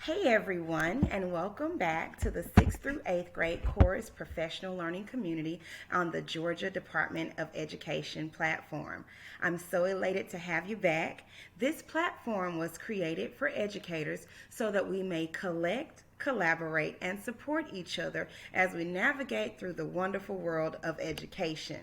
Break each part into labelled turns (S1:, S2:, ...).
S1: Hey everyone, and welcome back to the 6th through 8th grade Chorus Professional Learning Community on the Georgia Department of Education platform. I'm so elated to have you back. This platform was created for educators so that we may collect, collaborate, and support each other as we navigate through the wonderful world of education.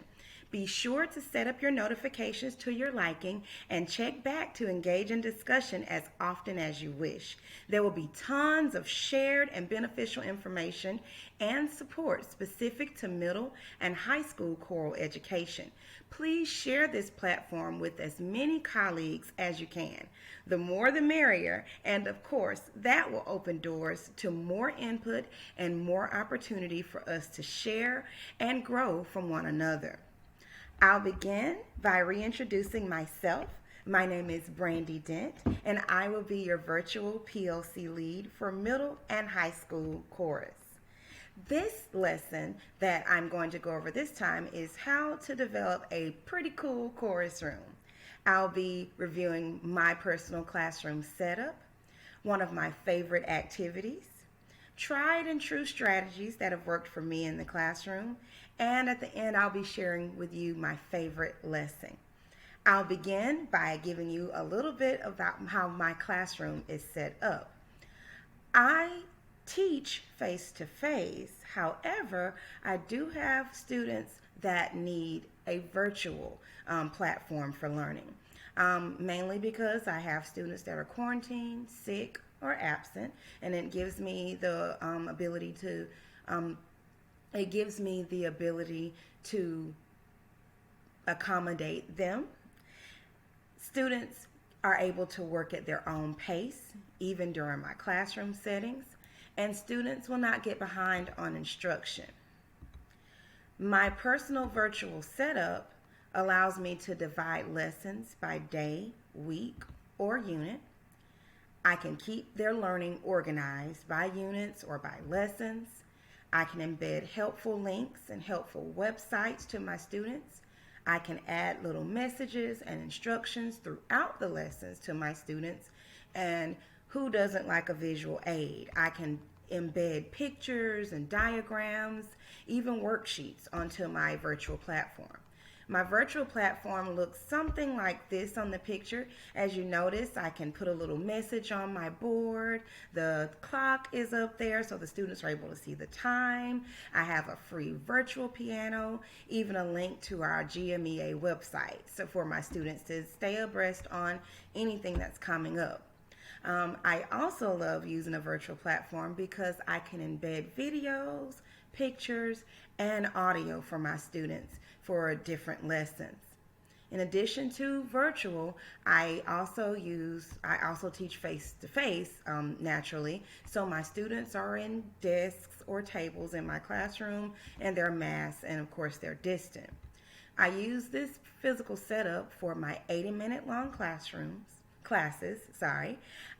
S1: Be sure to set up your notifications to your liking and check back to engage in discussion as often as you wish. There will be tons of shared and beneficial information and support specific to middle and high school choral education. Please share this platform with as many colleagues as you can. The more the merrier, and of course, that will open doors to more input and more opportunity for us to share and grow from one another. I'll begin by reintroducing myself. My name is Brandy Dent, and I will be your virtual PLC lead for middle and high school chorus. This lesson that I'm going to go over this time is how to develop a pretty cool chorus room. I'll be reviewing my personal classroom setup, one of my favorite activities, tried and true strategies that have worked for me in the classroom, and at the end, I'll be sharing with you my favorite lesson. I'll begin by giving you a little bit about how my classroom is set up. I teach face to face. However, I do have students that need a virtual platform for learning, mainly because I have students that are quarantined, sick, or absent, and it gives me the ability to accommodate them. Students are able to work at their own pace, even during my classroom settings, and students will not get behind on instruction. My personal virtual setup allows me to divide lessons by day, week, or unit. I can keep their learning organized by units or by lessons. I can embed helpful links and helpful websites to my students. I can add little messages and instructions throughout the lessons to my students. And who doesn't like a visual aid? I can embed pictures and diagrams, even worksheets onto my virtual platform. My virtual platform looks something like this on the picture. As you notice, I can put a little message on my board. The clock is up there so the students are able to see the time. I have a free virtual piano, even a link to our GMEA website so for my students to stay abreast on anything that's coming up. I also love using a virtual platform because I can embed videos, pictures, and audio for my students for different lessons. In addition to virtual, I also teach face to face naturally. So my students are in desks or tables in my classroom and they're masked and of course they're distant. I use this physical setup for my 80-minute long classes.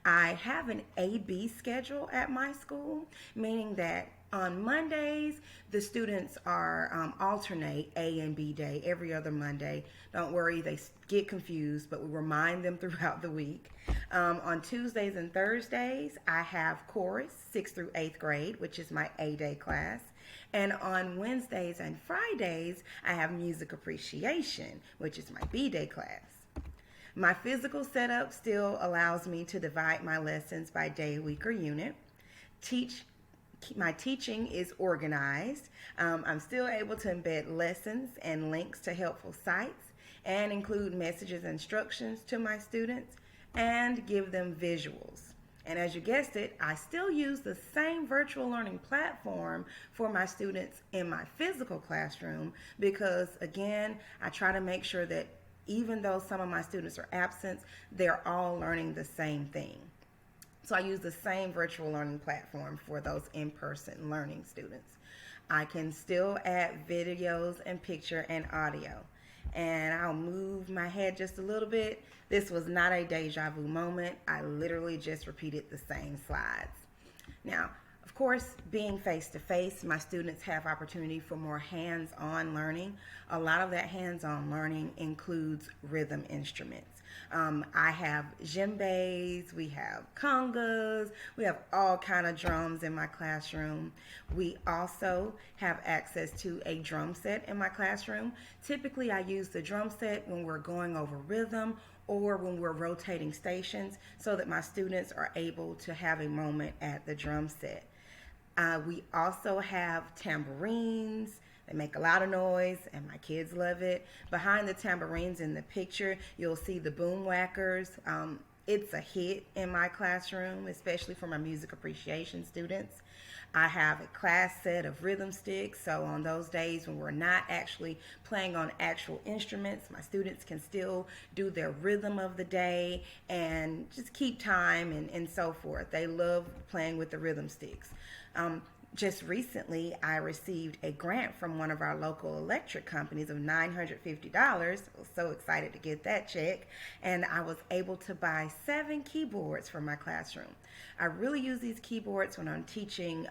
S1: I have an A-B schedule at my school, meaning that on Mondays, the students are alternate A and B day every other Monday. Don't worry, they get confused, but we remind them throughout the week. On Tuesdays and Thursdays, I have chorus, 6th through 8th grade, which is my A-day class. And on Wednesdays and Fridays, I have music appreciation, which is my B-day class. My physical setup still allows me to divide my lessons by day, week, or unit. My teaching is organized. I'm still able to embed lessons and links to helpful sites and include messages and instructions to my students and give them visuals. And as you guessed it, I still use the same virtual learning platform for my students in my physical classroom because, again, I try to make sure that even though some of my students are absent, they're all learning the same thing. So I use the same virtual learning platform for those in-person learning students. I can still add videos and picture and audio. And I'll move my head just a little bit. This was not a deja vu moment. I literally just repeated the same slides. Now, of course, being face-to-face, my students have opportunity for more hands-on learning. A lot of that hands-on learning includes rhythm instruments. I have djembes, we have congas, we have all kind of drums in my classroom. We also have access to a drum set in my classroom. Typically, I use the drum set when we're going over rhythm or when we're rotating stations so that my students are able to have a moment at the drum set. We also have tambourines. They make a lot of noise, and my kids love it. Behind the tambourines in the picture, you'll see the boom whackers. It's a hit in my classroom, especially for my music appreciation students. I have a class set of rhythm sticks, so on those days when we're not actually playing on actual instruments, my students can still do their rhythm of the day and just keep time and so forth. They love playing with the rhythm sticks. Just recently, I received a grant from one of our local electric companies of $950. I was so excited to get that check, and I was able to buy 7 keyboards for my classroom. I really use these keyboards when I'm teaching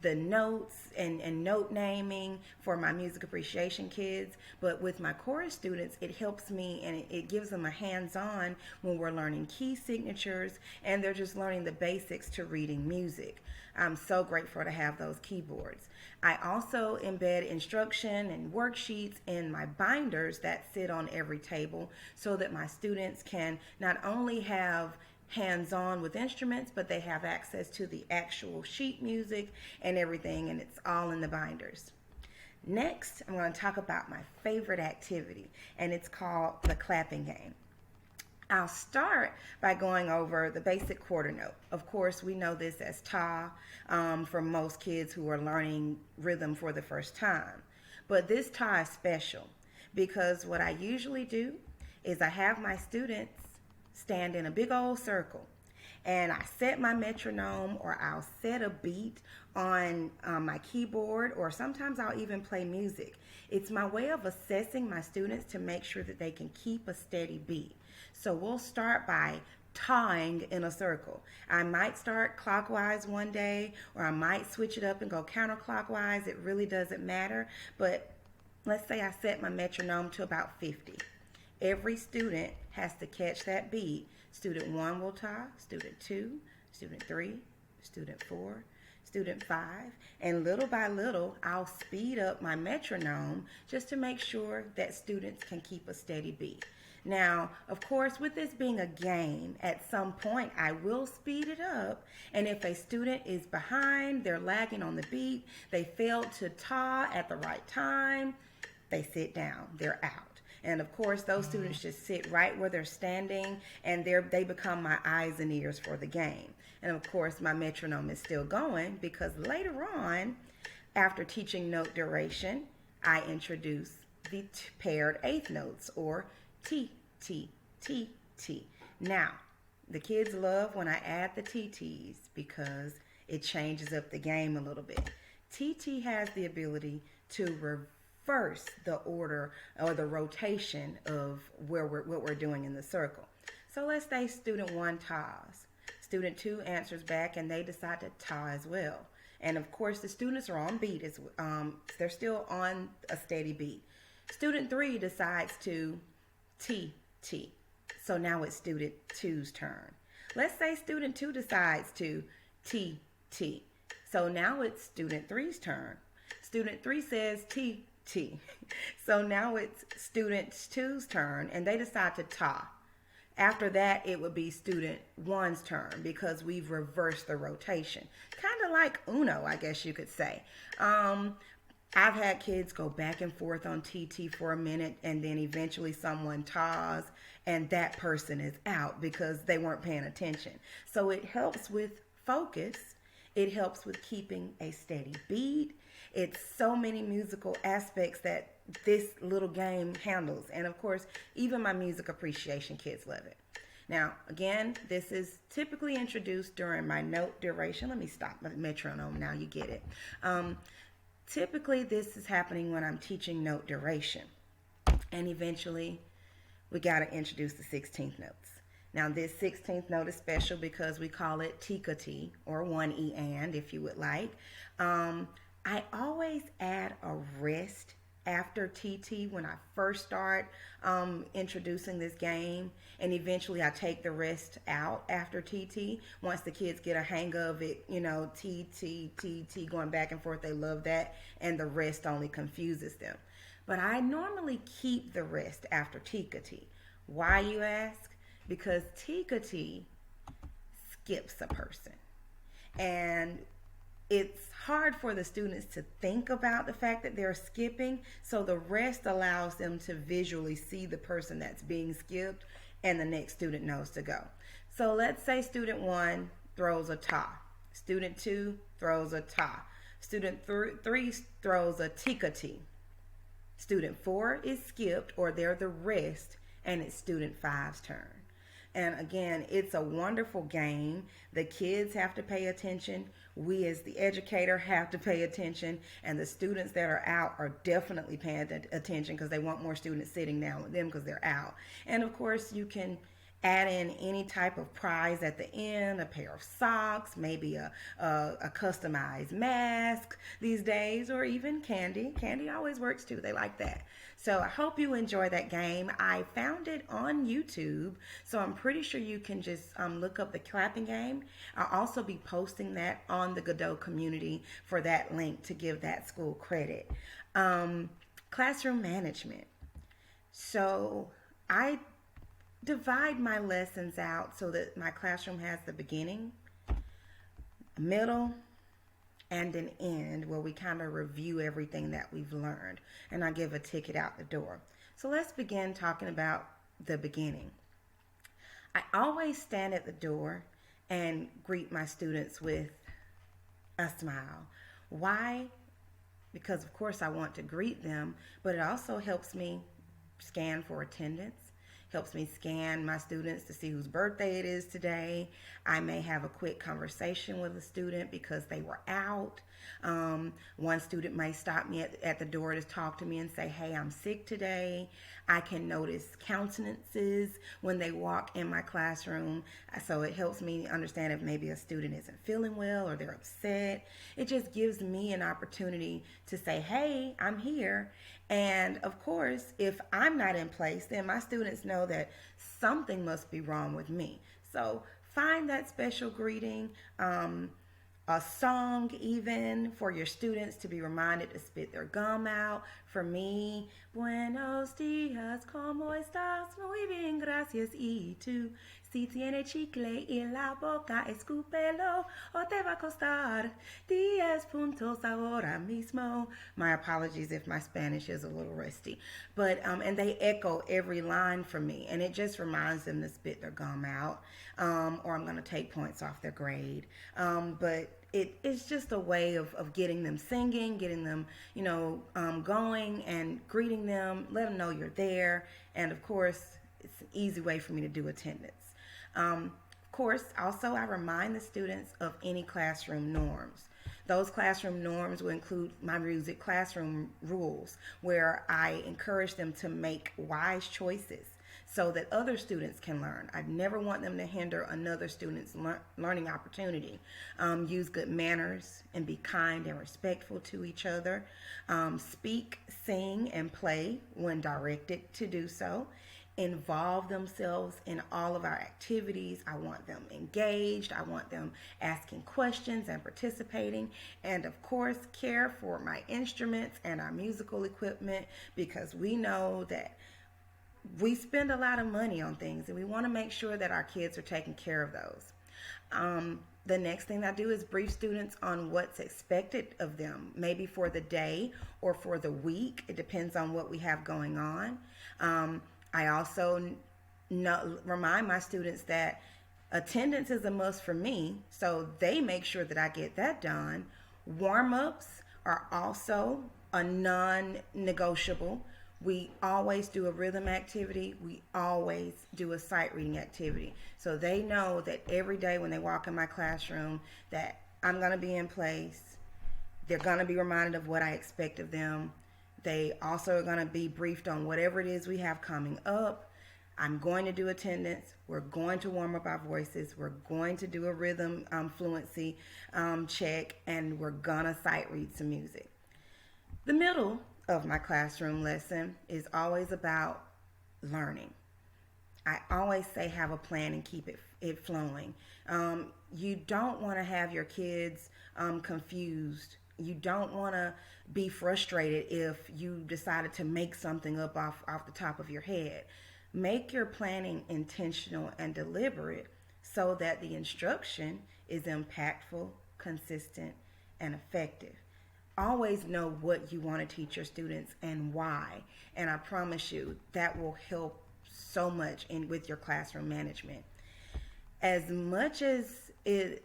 S1: the notes and note naming for my music appreciation kids, but with my chorus students, it helps me and it gives them a hands-on when we're learning key signatures and they're just learning the basics to reading music. I'm so grateful to have those keyboards. I also embed instruction and worksheets in my binders that sit on every table so that my students can not only have hands-on with instruments, but they have access to the actual sheet music and everything, and it's all in the binders. Next, I'm going to talk about my favorite activity, and it's called the clapping game. I'll start by going over the basic quarter note. Of course, we know this as ta for most kids who are learning rhythm for the first time. But this ta is special because what I usually do is I have my students stand in a big old circle and I set my metronome or I'll set a beat on my keyboard, or sometimes I'll even play music. It's my way of assessing my students to make sure that they can keep a steady beat. So we'll start by tawing in a circle. I might start clockwise one day, or I might switch it up and go counterclockwise. It really doesn't matter. But let's say I set my metronome to about 50. Every student has to catch that beat. Student 1 will taw, student 2, student 3, student 4, student 5, and little by little, I'll speed up my metronome just to make sure that students can keep a steady beat. Now, of course, with this being a game, at some point I will speed it up, and if a student is behind, they're lagging on the beat, they failed to taw at the right time, they sit down, they're out. And of course, those students just sit right where they're standing, and they become my eyes and ears for the game. And of course, my metronome is still going because later on, after teaching note duration, I introduce the paired eighth notes, or T, T, T, T. Now, the kids love when I add the TTs because it changes up the game a little bit. TT has the ability to reverse the order or the rotation of what we're doing in the circle. So let's say student 1 taws. Student 2 answers back and they decide to taw as well. And of course the students are on beat. They're still on a steady beat. Student 3 decides to T, T. So now it's student 2's turn. Let's say student 2 decides to T, T. So now it's student 3's turn. Student 3 says T, T. So now it's student 2's turn and they decide to taw. After that, it would be student 1's turn because we've reversed the rotation. Kind of like Uno, I guess you could say. I've had kids go back and forth on TT for a minute and then eventually someone taws and that person is out because they weren't paying attention. So it helps with focus. It helps with keeping a steady beat. It's so many musical aspects that this little game handles. And of course, even my music appreciation kids love it. Now, again, this is typically introduced during my note duration. Let me stop my metronome now, you get it. Typically, this is happening when I'm teaching note duration. And eventually, we got to introduce the 16th notes. Now, this 16th note is special because we call it Tika-T, or 1E and, if you would like. I always add a rest after TT when I first start introducing this game, and eventually I take the rest out after TT. Once the kids get a hang of it, you know, TT going back and forth, they love that, and the rest only confuses them. But I normally keep the rest after Tikati. Why, you ask? Because Tikati skips a person. And it's hard for the students to think about the fact that they're skipping, so the rest allows them to visually see the person that's being skipped, and the next student knows to go. So let's say student 1 throws a ta, student 2 throws a ta, student 3 throws a tikati, student 4 is skipped, or they're the rest, and it's student 5's turn. And again, it's a wonderful game. The kids have to pay attention. We as the educator have to pay attention. And the students that are out are definitely paying attention because they want more students sitting down with them because they're out. And of course, you can add in any type of prize at the end, a pair of socks, maybe a customized mask these days, or even candy. Candy always works too. They like that. So I hope you enjoy that game. I found it on YouTube, so I'm pretty sure you can just look up the clapping game. I'll also be posting that on the Godot community for that link to give that school credit. Classroom management. So I divide my lessons out so that my classroom has the beginning, middle, and an end where we kind of review everything that we've learned, and I give a ticket out the door. So let's begin talking about the beginning. I always stand at the door and greet my students with a smile. Why? Because of course I want to greet them, but it also helps me scan for attendance. Helps me scan my students to see whose birthday it is today. I may have a quick conversation with a student because they were out. One student may stop me at the door to talk to me and say, hey, I'm sick today. I can notice countenances when they walk in my classroom. So it helps me understand if maybe a student isn't feeling well or they're upset. It just gives me an opportunity to say, hey, I'm here. And of course, if I'm not in place, then my students know that something must be wrong with me. So find that special greeting, a song even for your students to be reminded to spit their gum out. For me, buenos dias, ¿cómo estás? Muy bien, gracias. Y tú, si tiene chicle en la boca, escúpelo o te va a costar 10 puntos ahora mismo. My apologies if my Spanish is a little rusty. But, and they echo every line for me, and it just reminds them to spit their gum out, or I'm going to take points off their grade. But it's just a way of getting them singing, getting them, going and greeting them, let them know you're there. And of course, it's an easy way for me to do attendance. Of course, also I remind the students of any classroom norms. Those classroom norms will include my music classroom rules, where I encourage them to make wise choices so that other students can learn. I never want them to hinder another student's learning opportunity. Use good manners and be kind and respectful to each other. Speak, sing, and play when directed to do so. Involve themselves in all of our activities. I want them engaged. I want them asking questions and participating. And of course, care for my instruments and our musical equipment, because we know that we spend a lot of money on things and we want to make sure that our kids are taking care of those. The next thing I do is brief students on what's expected of them, maybe for the day or for the week. It depends on what we have going on. I also remind my students that attendance is a must for me, so they make sure that I get that done. Warm-ups are also a non-negotiable. We always do a rhythm activity. We always do a sight reading activity. So they know that every day when they walk in my classroom that I'm going to be in place. They're going to be reminded of what I expect of them. They also are going to be briefed on whatever it is we have coming up. I'm going to do attendance. We're going to warm up our voices. We're going to do a rhythm fluency check, and we're going to sight read some music. The middle of my classroom lesson is always about learning. I always say have a plan and keep it flowing. You don't want to have your kids confused. You don't want to be frustrated if you decided to make something up off the top of your head. Make your planning intentional and deliberate so that the instruction is impactful, consistent, and effective. Always know what you want to teach your students and why. And I promise you that will help so much in with your classroom management. As much as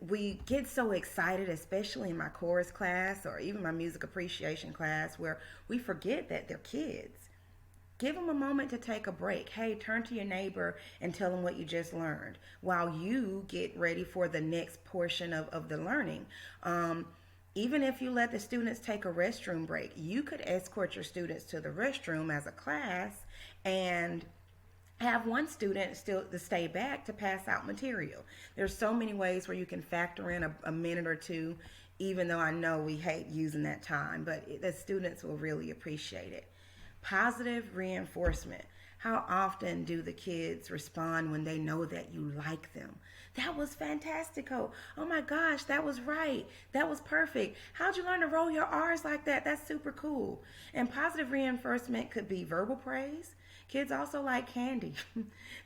S1: we get so excited, especially in my chorus class or even my music appreciation class, where we forget that they're kids. Give them a moment to take a break. Hey, turn to your neighbor and tell them what you just learned while you get ready for the next portion of the learning. Even if you let the students take a restroom break, you could escort your students to the restroom as a class and have one student still to stay back to pass out material. There's so many ways where you can factor in a minute or two, even though I know we hate using that time, but the students will really appreciate it. Positive reinforcement. How often do the kids respond when they know that you like them? That was fantastico. Oh my gosh, that was right. That was perfect. How'd you learn to roll your R's like that? That's super cool. And positive reinforcement could be verbal praise. Kids also like candy.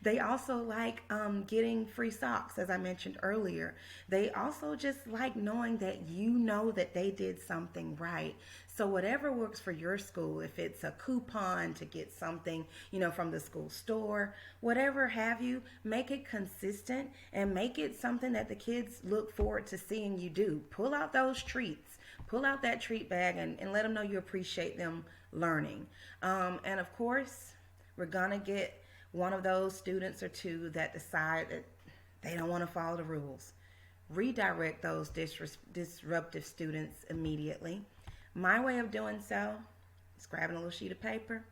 S1: They also like getting free socks, as I mentioned earlier. They also just like knowing that you know that they did something right. So whatever works for your school, if it's a coupon to get something, from the school store, whatever have you, make it consistent and make it something that the kids look forward to seeing you do. Pull out those treats. Pull out that treat bag and let them know you appreciate them learning. And of course, we're going to get one of those students or two that decide that they don't want to follow the rules. Redirect those disruptive students immediately. My way of doing so is grabbing a little sheet of paper,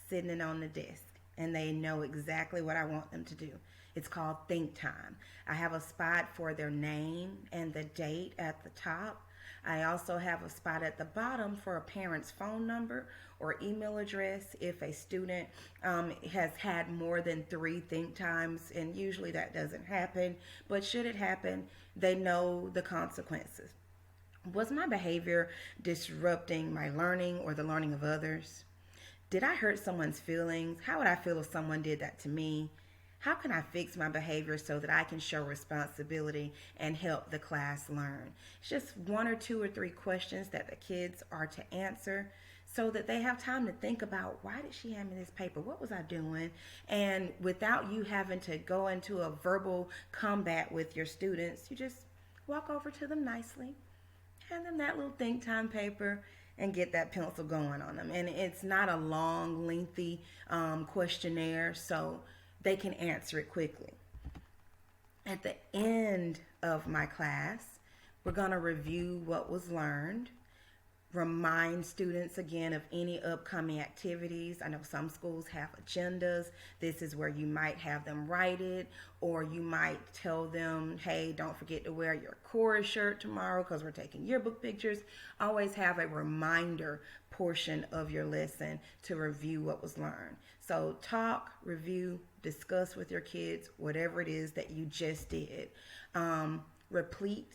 S1: sitting it on the desk, and they know exactly what I want them to do. It's called think time. I have a spot for their name and the date at the top. I also have a spot at the bottom for a parent's phone number or email address if a student has had more than 3 think times, and usually that doesn't happen, but should it happen, they know the consequences. Was my behavior disrupting my learning or the learning of others? Did I hurt someone's feelings? How would I feel if someone did that to me? How can I fix my behavior so that I can show responsibility and help the class learn? It's just 1 or 2 or 3 questions that the kids are to answer so that they have time to think about, why did she hand me this paper? What was I doing? And without you having to go into a verbal combat with your students, you just walk over to them nicely, hand them that little think time paper, and get that pencil going on them. And it's not a long, lengthy questionnaire, so they can answer it quickly. At the end of my class, we're going to review what was learned, remind students again of any upcoming activities. I know some schools have agendas. This is where you might have them write it, or you might tell them, hey, don't forget to wear your chorus shirt tomorrow because we're taking yearbook pictures. Always have a reminder portion of your lesson to review what was learned. So talk, review, discuss with your kids whatever it is that you just did. Repeat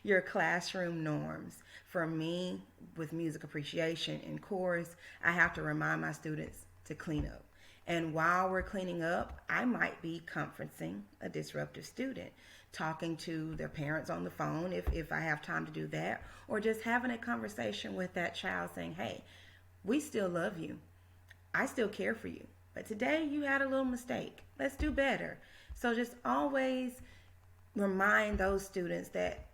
S1: your classroom norms. For me, with music appreciation and chorus, I have to remind my students to clean up. And while we're cleaning up, I might be conferencing a disruptive student, talking to their parents on the phone if I have time to do that, or just having a conversation with that child saying, hey, we still love you. I still care for you. But today you had a little mistake. Let's do better. So just always remind those students that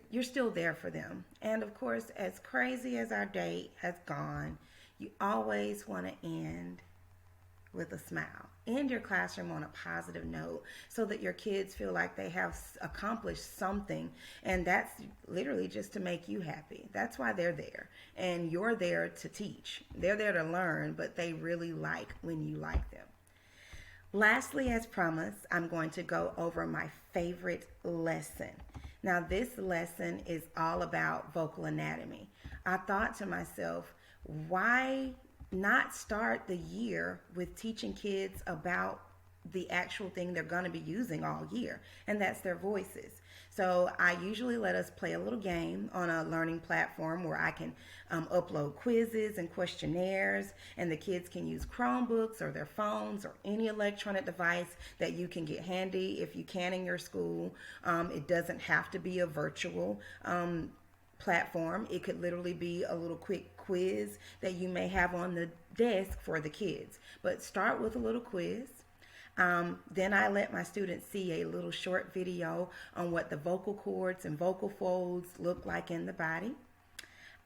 S1: you're still there for them. And of course, as crazy as our day has gone, you always want to end with a smile. End your classroom on a positive note so that your kids feel like they have accomplished something, and that's literally just to make you happy. That's why they're there, and you're there to teach. They're there to learn, but they really like when you like them. Lastly, as promised, I'm going to go over my favorite lesson. Now, this lesson is all about vocal anatomy. I thought to myself, why not start the year with teaching kids about the actual thing they're going to be using all year, and that's their voices. So I usually let us play a little game on a learning platform where I can upload quizzes and questionnaires, and the kids can use Chromebooks or their phones or any electronic device that you can get handy if you can in your school. It doesn't have to be a virtual platform. It could literally be a little quick quiz that you may have on the desk for the kids. But start with a little quiz. Then I let my students see a little short video on what the vocal cords and vocal folds look like in the body.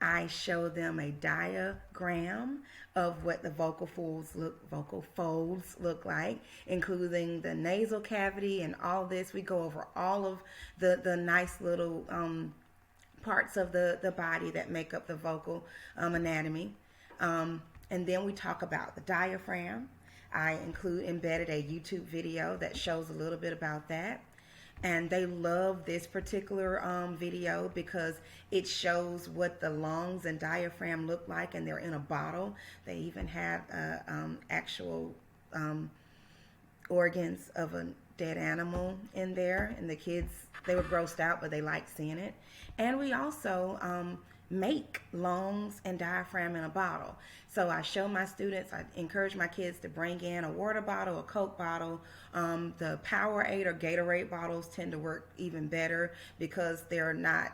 S1: I show them a diagram of what the vocal folds look like, including the nasal cavity and all this. We go over all of the nice little parts of the body that make up the vocal anatomy. And then we talk about the diaphragm. I embedded a YouTube video that shows a little bit about that. And they love this particular video because it shows what the lungs and diaphragm look like, and they're in a bottle. They even have actual organs of a dead animal in there, and the kids, they were grossed out, but they liked seeing it. And we also make lungs and diaphragm in a bottle. So I show my students, I encourage my kids to bring in a water bottle, a Coke bottle. The Powerade or Gatorade bottles tend to work even better because they're not,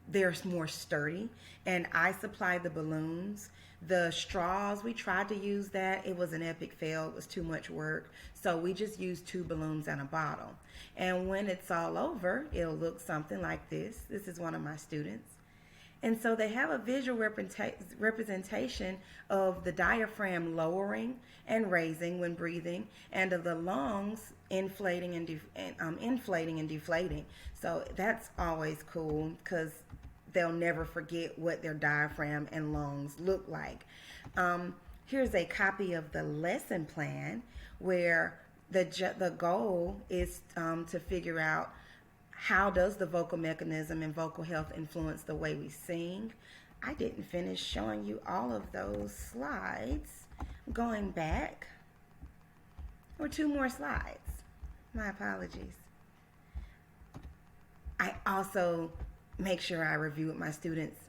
S1: they're more sturdy. And I supply the balloons. The straws, we tried to use that. It was an epic fail. It was too much work. So we just used 2 balloons and a bottle. And when it's all over, it'll look something like this. This is one of my students. And so they have a visual representation of the diaphragm lowering and raising when breathing, and of the lungs inflating and deflating. So that's always cool because they'll never forget what their diaphragm and lungs look like. Here's a copy of the lesson plan where the goal is to figure out how does the vocal mechanism and vocal health influence the way we sing. I didn't finish showing you all of those slides. Going back, or 2 more slides. My apologies. I also make sure I review with my students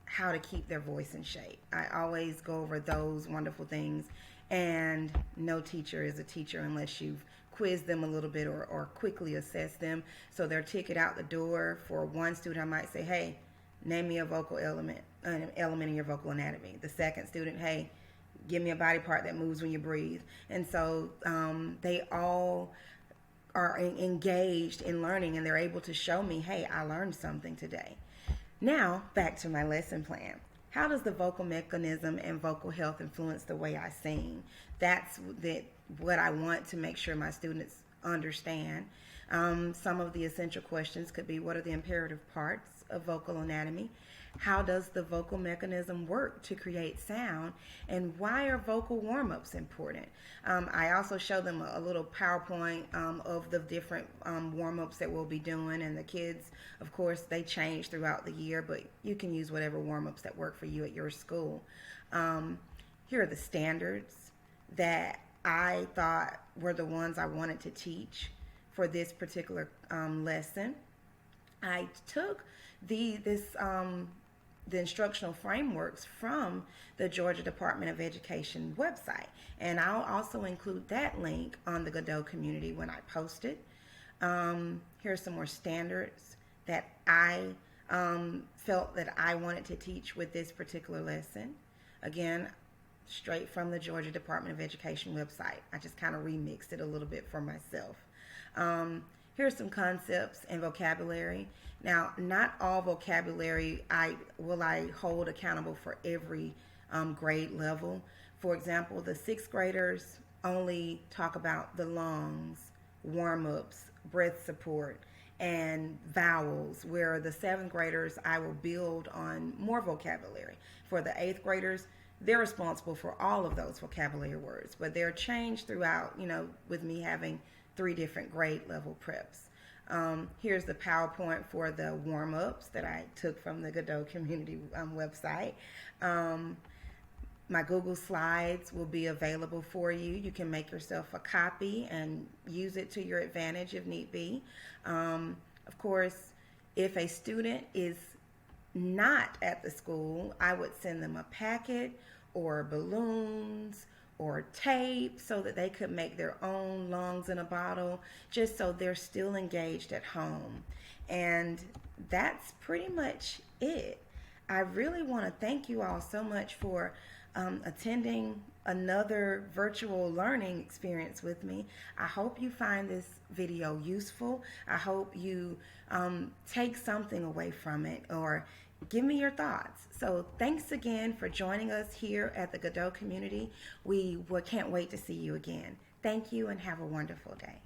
S1: how to keep their voice in shape. I always go over those wonderful things, and no teacher is a teacher unless you've quiz them a little bit or quickly assess them. So their ticket out the door, for one student I might say, hey, name me a vocal element, an element in your vocal anatomy. The second student, hey, give me a body part that moves when you breathe. And so they all are engaged in learning, and they're able to show me, hey, I learned something today. Now back to my lesson plan. How does the vocal mechanism and vocal health influence the way I sing? That's what I want to make sure my students understand. Some of the essential questions could be, what are the imperative parts of vocal anatomy? How does the vocal mechanism work to create sound? And why are vocal warm-ups important? I also show them a little PowerPoint of the different warm-ups that we'll be doing. And the kids, of course, they change throughout the year, but you can use whatever warm-ups that work for you at your school. Here are the standards that I thought were the ones I wanted to teach for this particular lesson. I took the instructional frameworks from the Georgia Department of Education website, and I'll also include that link on the Godot community when I post it. Here's some more standards that I felt that I wanted to teach with this particular lesson. Again, straight from the Georgia Department of Education website. I just kind of remixed it a little bit for myself. Here's some concepts and vocabulary. Now, not all vocabulary I hold accountable for every grade level. For example, the 6th graders only talk about the lungs, warm-ups, breath support, and vowels, where the 7th graders, I will build on more vocabulary. For the 8th graders, they're responsible for all of those vocabulary words, but they're changed throughout, with me having 3 different grade level preps. Here's the PowerPoint for the warm-ups that I took from the Godot Community website. My Google Slides will be available for you. You can make yourself a copy and use it to your advantage if need be. Of course, if a student is not at the school, I would send them a packet or balloons or tape so that they could make their own lungs in a bottle, just so they're still engaged at home. And that's pretty much it. I really want to thank you all so much for attending another virtual learning experience with me. I hope you find this video useful. I hope you take something away from it or give me your thoughts. So thanks again for joining us here at the Godot Community. We can't wait to see you again. Thank you and have a wonderful day.